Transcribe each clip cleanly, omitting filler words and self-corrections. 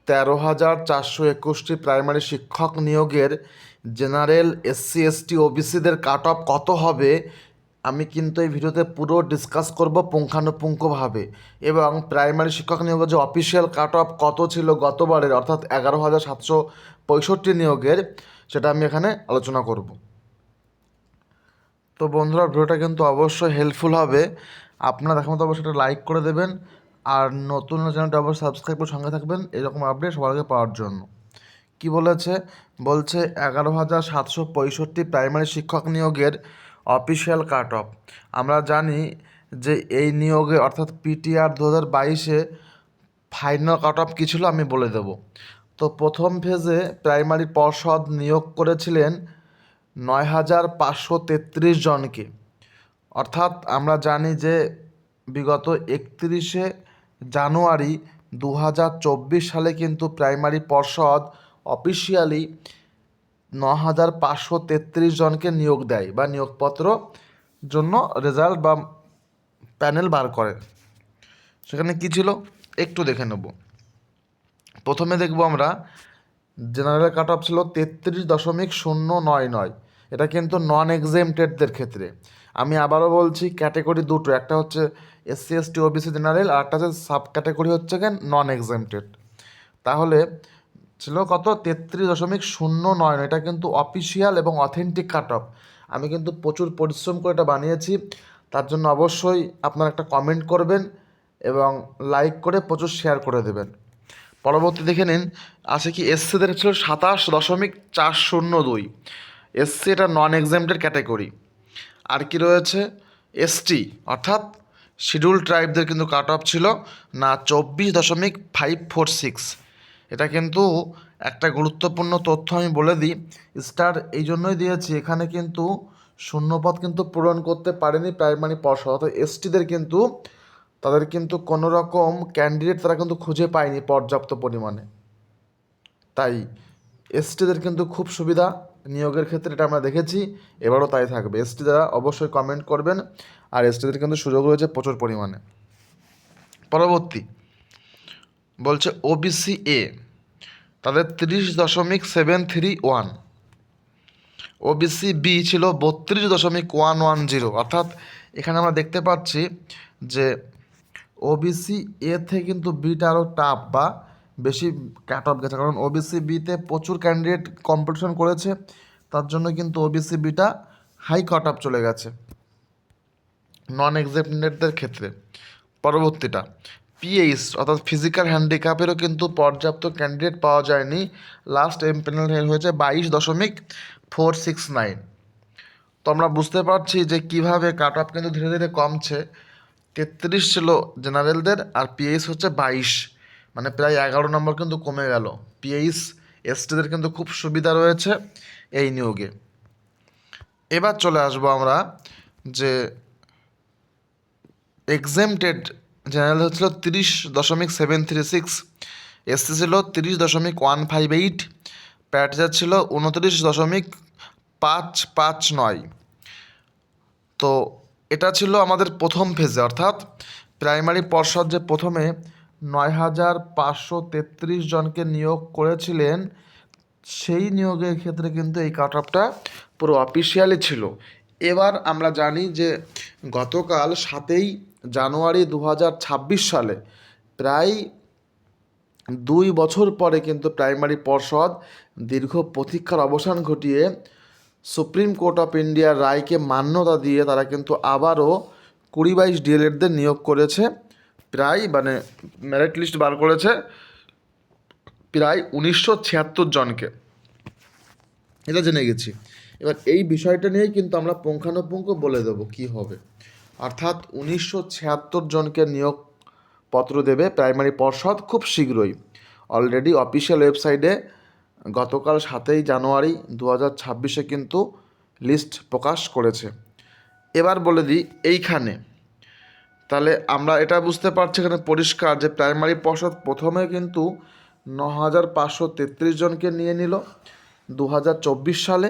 13,421টি primary শিক্ষক নিয়োগের general SC ST ওবিসিদের কাট অফ কত হবে আমি কিন্তু এই ভিডিওতে পুরো ডিসকাস করব পুঙ্খানুপুঙ্খভাবে, এবং প্রাইমারি শিক্ষক নিয়োগের যে অফিসিয়াল কাট অফ কত ছিল গতবারের অর্থাৎ 11,765 নিয়োগের, সেটা আমি এখানে আলোচনা করব। তো বন্ধুরা, ভিডিওটা কিন্তু অবশ্যই হেল্পফুল হবে। আপনারা দেখার মতো অবশ্যই একটা লাইক করে দেবেন, আর নতুন চ্যানেলটা অবশ্যই সাবস্ক্রাইব করে সঙ্গে থাকবেন এরকম আপডেট সবার আগে পাওয়ার জন্য। কি বলেছে? বলছে 11,765 প্রাইমারি শিক্ষক নিয়োগের অফিসিয়াল কাট অফ। আমরা জানি যে এই নিয়োগে অর্থাৎ পিটিআর 2022-এ ফাইনাল কাট অফ কী ছিল আমি বলে দেব। তো প্রথম ফেজে প্রাইমারি পর্ষদ নিয়োগ করেছিলেন 9,533 জনকে। অর্থাৎ আমরা জানি যে বিগত 31শে জানুয়ারি 2024 সালে কিন্তু প্রাইমারি পর্ষদ অফিসিয়ালি 9,533 জনকে নিয়োগ দেয় বা নিয়োগপত্র জন্য রেজাল্ট বা প্যানেল বার করে। সেখানে কি ছিল একটু দেখে নেব। প্রথমে দেখব আমরা জেনারেল কাট অফ ছিল 33.099। এটা কিন্তু নন এক্সেমটেডদের ক্ষেত্রে। আমি আবারও বলছি, ক্যাটেগরি দুটো, একটা হচ্ছে এসসি এসটি ওবিসি জেনারেল, আর একটা হচ্ছে সাব ক্যাটেগরি হচ্ছে নন এক্সেমটেড। তাহলে ছিল কত? 33.099। এটা কিন্তু অফিসিয়াল এবং অথেন্টিক কাট অফ। আমি কিন্তু প্রচুর পরিশ্রম করে এটা বানিয়েছি, তার জন্য অবশ্যই আপনারা একটা কমেন্ট করবেন এবং লাইক করে প্রচুর শেয়ার করে দেবেন। পরবর্তী দেখে নিন, আছে কি এসসিদের ছিল 27.402। এসসি এটা নন এক্সামটেড ক্যাটাগরি। আর কি রয়েছে? এসটি অর্থাৎ শিডিউল ট্রাইবদের কিন্তু কাট অফ ছিল না 24.546। এটা কিন্তু একটা গুরুত্বপূর্ণ তথ্য আমি বলে দিই, স্টার এই জন্যই দিয়েছি, এখানে কিন্তু শূন্যপদ কিন্তু পূরণ করতে পারেনি প্রাইমারি পর্ষদ, অর্থাৎ এসটিদের কিন্তু তাদের কিন্তু কোনো রকম ক্যান্ডিডেট তারা কিন্তু খুঁজে পায়নি পর্যাপ্ত পরিমাণে। তাই এসটিদের কিন্তু খুব সুবিধা নিয়োগের ক্ষেত্রে, এটা আমরা দেখেছি, এবারও তাই থাকবে। এসটি যারা অবশ্যই কমেন্ট করবেন, আর এসটিদের কিন্তু সুযোগ রয়েছে প্রচুর পরিমাণে। পরবর্তী বলছে ওবিসি এ, তাদের 30.731। ওবিসি বি ছিল 32.110। অর্থাৎ এখানে আমরা দেখতে পাচ্ছি যে ওবিসি এ থেকে কিন্তু বিটা আরও টাফ বা বেশি কাট অফ গেছে, কারণ ওবিসি বিতে প্রচুর ক্যান্ডিডেট কম্পিটিশন করেছে, তার জন্য কিন্তু OBC beta high cut off চলে গেছে নন এক্সামিনেটদের ক্ষেত্রে। পরবর্তীটা পিএইচ অর্থাৎ ফিজিক্যাল হ্যান্ডিক্যাপেরও কিন্তু পর্যাপ্ত ক্যান্ডিডেট পাওয়া যায়নি। লাস্ট এমপ্যানেল হয়েছে 22.469। তো আমরা বুঝতে পারছি যে কিভাবে কাট অফ কিন্তু ধীরে ধীরে কমছে। 33 ছিল জেনারেলদের, আর পিএইচ হচ্ছে 22, মানে প্রায় 11 নম্বর কিন্তু কমে গেল। পিএইচ এসটিদের কিন্তু খুব সুবিধা রয়েছে এই নিয়োগে। এবার চলে আসবো আমরা যে এক্সেমটেড জেনারেল হচ্ছিল 30.736, এসসি ছিল 30.158, প্যাটেজার ছিল 29.559। তো এটা ছিল আমাদের প্রথম ফেজে, অর্থাৎ প্রাইমারি পর্ষদ যে প্রথমে 9,533 জনকে নিয়োগ করেছিলেন, সেই নিয়োগের ক্ষেত্রে কিন্তু এই কাট অফটা পুরো অফিসিয়ালি ছিল। এবার আমরা জানি যে গতকাল 7ই জানুয়ারি 2026 সালে প্রায় 2 বছর পরে কিন্তু প্রাইমারি পর্ষদ দীর্ঘ প্রতীক্ষার অবসান ঘটিয়ে সুপ্রিম কোর্ট অফ ইন্ডিয়ার রায়কে মান্যতা দিয়ে তারা কিন্তু আবারও 20-22 ডিএলএডদের নিয়োগ করেছে। প্রায় মানে মেরিট লিস্ট বার করেছে প্রায় 1976 জনকে, এটা জেনে গেছি। এবার এই বিষয়টা নিয়েই কিন্তু আমরা পুঙ্খানুপুঙ্খ বলে দেবো কি হবে। অর্থাৎ 1976 জনকে নিয়োগপত্র দেবে প্রাইমারি পর্ষদ খুব শীঘ্রই। অলরেডি অফিসিয়াল ওয়েবসাইটে গতকাল 7ই জানুয়ারি 2026 কিন্তু লিস্ট প্রকাশ করেছে। এবার বলে দিই এইখানে, তাহলে আমরা এটা বুঝতে পারছি এখানে পরিষ্কার যে প্রাইমারি পর্ষদ প্রথমে কিন্তু 9,533 জনকে নিয়ে নিল 2024 সালে,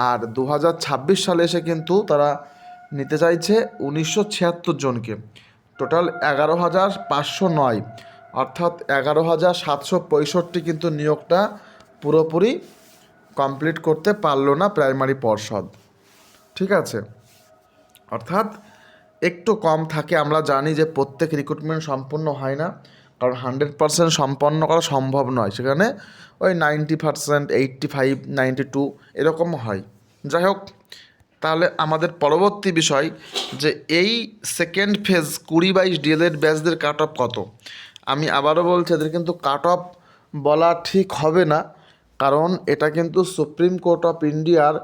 আর 2026 সালে এসে কিন্তু তারা নিতে চাইছে 1976 জনকে, টোটাল 11,509। অর্থাৎ 11,765 কিন্তু নিয়োগটা পুরোপুরি কমপ্লিট করতে পারলো না প্রাইমারি পর্ষদ। ঠিক আছে, অর্থাৎ একটু কম থাকে। আমরা জানি যে প্রত্যেক রিক্রুটমেন্ট সম্পূর্ণ হয় না, কারণ 100% সম্পন্ন করা সম্ভব নয়, সেখানে ওই 90%, 85, 92 এরকম হয়। যাই হোক, তাহলে আমাদের পরবর্তী বিষয় যে এই সেকেন্ড ফেজ 20-22 ডিএলএড ব্যাচদের কাট অফ কত। আমি আবারও বলছি, এদের কিন্তু কাট অফ বলা ঠিক হবে না, কারণ এটা কিন্তু সুপ্রিম কোর্ট অফ ইন্ডিয়ার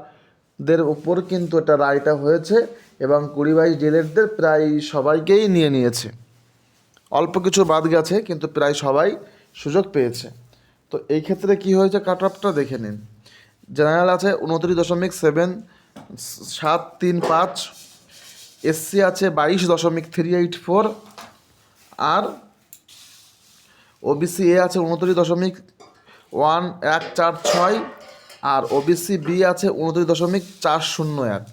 দের উপর কিন্তু এটা রায়টা হয়েছে, এবং 20-22 ডিএলএডদের প্রায় সবাইকেই নিয়েছে। অল্প কিছু বাদ গেছে, কিন্তু প্রায় সবাই সুযোগ পেয়েছে। তো এই ক্ষেত্রে কি হয়েছে কাট অফটা দেখে নিন। জেনারেল আছে 29.735, এসসি আছে 22.384, আর ওবিসি এ আছে 29.146, আর ওবিসি বি আছে 29.401।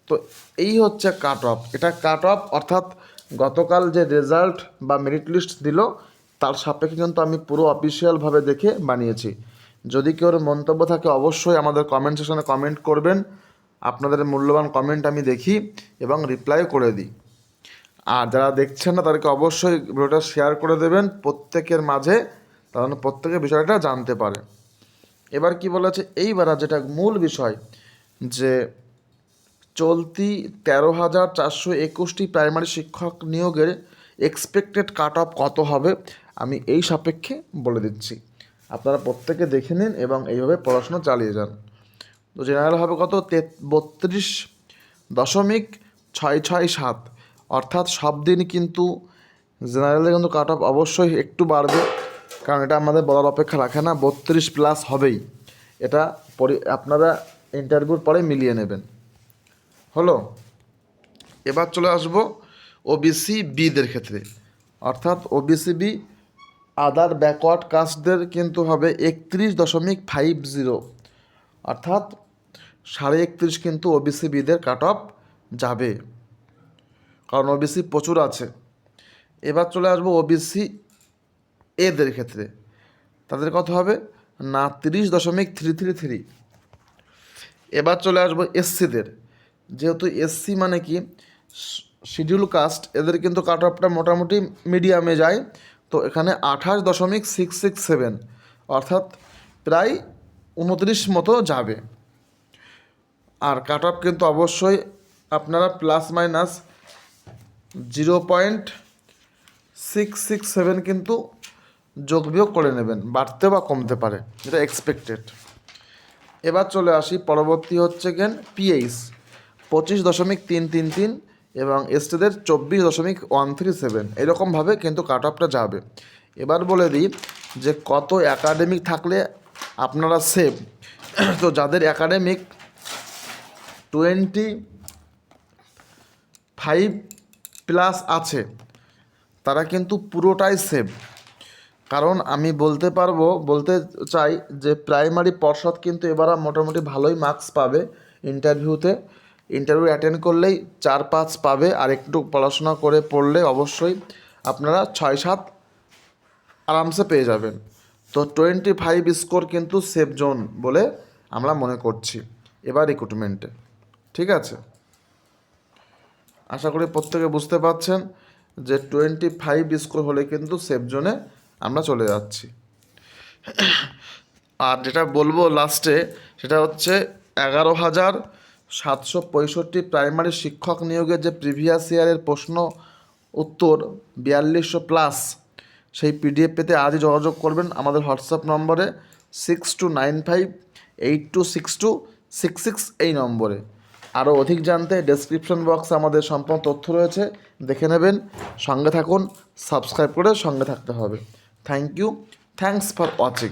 তো এই হচ্ছে কাট অফ। এটা কাট অফ, অর্থাৎ গতকাল যে রেজাল্ট বা মেরিট লিস্ট দিল তার সাপেক্ষে কিন্তু আমি পুরো অফিসিয়ালভাবে দেখে বানিয়েছি। যদি কেউ মন্তব্য থাকে অবশ্যই আমাদের কমেন্ট সেকশনে কমেন্ট করবেন। আপনাদের মূল্যবান কমেন্ট আমি দেখি এবং রিপ্লাই করে দিই। আর যারা দেখছেন না তাদেরকে অবশ্যই ভিডিওটা শেয়ার করে দেবেন প্রত্যেকের মাঝে, কারণ প্রত্যেকে বিষয়টা জানতে পারে। এবার কি বলেছে, এইবার যেটা মূল বিষয় যে চলতি 13,421টি প্রাইমারি শিক্ষক নিয়োগের এক্সপেক্টেড কাট অফ কত হবে আমি এই সাপেক্ষে বলে দিচ্ছি। আপনারা প্রত্যেকে দেখে নিন এবং এইভাবে পড়াশোনা চালিয়ে যান। তো জেনারেল হবে কত, 32.667, অর্থাৎ সব দিন কিন্তু জেনারেলে কিন্তু কাট অফ অবশ্যই একটু বাড়বে, কারণ এটা আমাদের বলার অপেক্ষা রাখে না, 32+ হবেই। এটা আপনারা ইন্টারভিউর পরে মিলিয়ে নেবেন। হলো, এবার চলে আসবো ওবিসি বিদের ক্ষেত্রে। অর্থাৎ ওবিসি বি আদার ব্যাকওয়ার্ড কাস্টদের কিন্তু হবে 31.50, অর্থাৎ 31.5 কিন্তু ওবিসি বিদের কাট অফ যাবে, কারণ ওবিসি প্রচুর আছে। এবার চলে আসবো ওবিসি এদের ক্ষেত্রে, তাদের কত হবে না 30.333। এবার চলে আসবো এসসিদের, যেহেতু এসসি মানে কি শিডিউল কাস্ট, এদের কিন্তু কাট অফটা মোটামুটি মিডিয়ামে যায়। তো এখানে 28.667, অর্থাৎ প্রায় 29 মতো যাবে। আর কাট অফ কিন্তু অবশ্যই আপনারা ±0.667 কিন্তু যোগ বিয়োগ করে নেবেন, বাড়তে বা কমতে পারে, যেটা এক্সপেক্টেড। এবার চলে আসি, পরবর্তী হচ্ছে গেন পিএইচ 25.333 এবং এসটিদের 24.137, এরকমভাবে কিন্তু কাট অফটা যাবে। এবার বলে দিই যে কত একাডেমিক থাকলে আপনারা সেভ। তো যাদের একাডেমিক 25+ আছে তারা কিন্তু পুরোটাই সেভ, কারণ আমি বলতে চাই যে প্রাইমারি পর্ষদ কিন্তু এবার মোটামুটি ভালোই মার্কস পাবে ইন্টারভিউ অ্যাটেন্ড করলেই 4-5 পাবে, আর একটু পড়াশোনা করে পড়লে অবশ্যই আপনারা 6-7 আরামসে পেয়ে যাবেন। তো 25 স্কোর কিন্তু সেফ জোন বলে আমরা মনে করছি এবার রিক্রুটমেন্টে। ঠিক আছে, আশা করি প্রত্যেকে বুঝতে পারছেন যে 25 স্কোর হলে কিন্তু সেফ জোনে আমরা চলে যাচ্ছি। আর যেটা বলবো লাস্টে সেটা হচ্ছে 11,765 প্রাইমারি শিক্ষক নিয়োগের যে প্রিভিয়াস ইয়ারের প্রশ্ন উত্তর 4200+, সেই পিডিএফ পেতে আজই যোগাযোগ করবেন আমাদের হোয়াটসঅ্যাপ নম্বরে 6295826266 এই নম্বরে। আরও অধিক জানতে ডেসক্রিপশন বক্সে আমাদের সম্পূর্ণ তথ্য রয়েছে, দেখে নেবেন। সঙ্গে থাকুন, সাবস্ক্রাইব করে সঙ্গে থাকতে হবে। Thank you, thanks for watching.